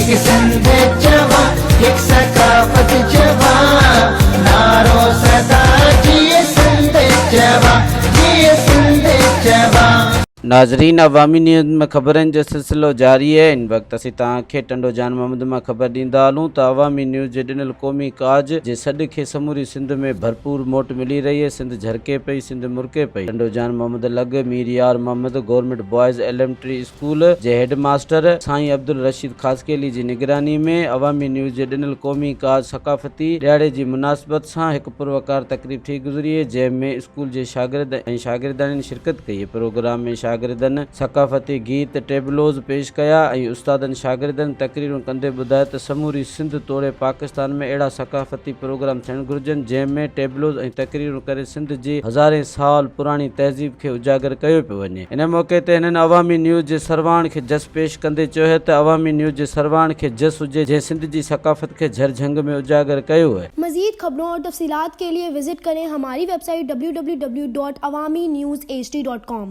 एक सिंध जवा, एक सकाफत जवा, नारो सदा जिए सिंध जवा, जिए सिंध जवा। नाजरीन, अवामी न्यूज़ में ख़बरनि जो सिलसिलो जारी है। इन वक्त असीं तव्हांखे टंडो जान मोहम्मद में ख़बर ॾींदा हलूं त अवामी न्यूज़ जे ॾिनल क़ौमी काज जे सॾ खे समूरी सिंध में भरपूर मोट मिली रही है। सिंध झरके पई, सिंध मुरके पई। टंडो जान मोहम्मद लग Mir Yar Mohammad government boys elementary school जे हेड मास्टर साईं अब्दुल रशीद खासकेली जी निगरानी में अवामी न्यूज़ जे ॾिनल क़ौमी काज सकाफ़ती ॾियारे जी मुनासिबत सां हिकु पुरवकार तकरीब थी गुज़री है, जंहिंमें स्कूल जे शागिर्द ऐं शागिर्दाणियुनि शिरकत कई। प्रोग्राम में शागिर्दनि सकाफ़ती गीत टेबलोज़ पेश कया ऐं उस्तादनि शागिर्दनि तकरीरूं कंदे ॿुधायो त समूरी सिंध तोड़े पाकिस्तान में अहिड़ा सकाफ़ती प्रोग्राम थियणु घुरिजनि जंहिंमें टेबलोज़ ऐं तकरीरूं करे सिंध जी हज़ारे साल पुराणी तहज़ीब खे उजागर कयो पियो वञे। इन मौक़े ते हिननि अवामी न्यूज़ जे सरवाण खे जस पेश कंदे चयो त अवामी न्यूज़ जे सरवाण खे जस हुजे जंहिं सिंध जी सकाफ़त खे झरझंग में उजागर कयो है। मज़ीद खबरों और तफसीलात के लिए विजिट करें हमारी वेबसाइट www.awamiNewsHD.com।